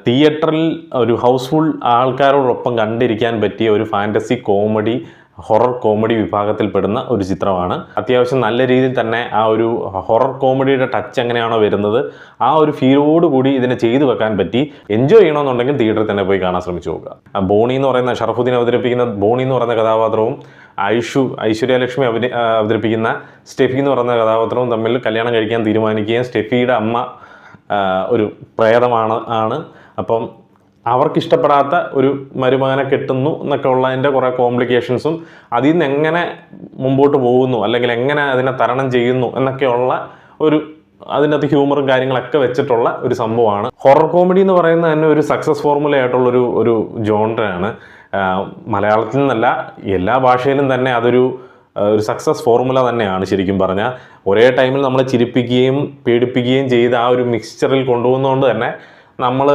തിയേറ്ററിൽ ഒരു ഹൗസ്ഫുൾ ആൾക്കാരോടൊപ്പം കണ്ടിരിക്കാൻ പറ്റിയ ഒരു ഫാൻറ്റസി കോമഡി ഹൊറർ കോമഡി വിഭാഗത്തിൽപ്പെടുന്ന ഒരു ചിത്രമാണ്. അത്യാവശ്യം നല്ല രീതിയിൽ തന്നെ ആ ഒരു ഹൊറർ കോമഡിയുടെ ടച്ച് എങ്ങനെയാണോ വരുന്നത് ആ ഒരു ഫീലോട് കൂടി ഇതിനെ ചെയ്തു വെക്കാൻ പറ്റി. എൻജോയ് ചെയ്യണമെന്നുണ്ടെങ്കിൽ തിയേറ്ററിൽ തന്നെ പോയി കാണാൻ ശ്രമിച്ചു നോക്കുക. ബോണി എന്ന് പറയുന്ന ഷറഫുദ്ദീൻ അവതരിപ്പിക്കുന്ന ബോണി എന്ന് പറയുന്ന കഥാപാത്രവും ഐശ്വര്യലക്ഷ്മി അവതരിപ്പിക്കുന്ന സ്റ്റെഫി എന്ന് പറയുന്ന കഥാപാത്രവും തമ്മിൽ കല്യാണം കഴിക്കാൻ തീരുമാനിക്കുകയും സ്റ്റെഫിയുടെ അമ്മ ഒരു പ്രേതമാണ്. അപ്പം അവർക്കിഷ്ടപ്പെടാത്ത ഒരു മരുമകനെ കെട്ടുന്നു എന്നൊക്കെ ഉള്ളതിൻ്റെ കുറേ കോംപ്ലിക്കേഷൻസും അതിൽ നിന്ന് എങ്ങനെ മുമ്പോട്ട് പോകുന്നു അല്ലെങ്കിൽ എങ്ങനെ അതിനെ തരണം ചെയ്യുന്നു എന്നൊക്കെയുള്ള ഒരു അതിനകത്ത് ഹ്യൂമറും കാര്യങ്ങളൊക്കെ വെച്ചിട്ടുള്ള ഒരു സംഭവമാണ്. ഹൊറർ കോമഡി എന്ന് പറയുന്നത് തന്നെ ഒരു സക്സസ് ഫോർമുല ആയിട്ടുള്ളൊരു ജോൺറാണ്. മലയാളത്തിൽ നിന്നല്ല എല്ലാ ഭാഷയിലും തന്നെ അതൊരു സക്സസ് ഫോർമുല തന്നെയാണ്. ശരിക്കും പറഞ്ഞാൽ ഒരേ ടൈമിൽ നമ്മളെ ചിരിപ്പിക്കുകയും പേടിപ്പിക്കുകയും ചെയ്ത് ആ ഒരു മിക്സ്ചറിൽ കൊണ്ടുപോകുന്നതുകൊണ്ട് തന്നെ നമ്മൾ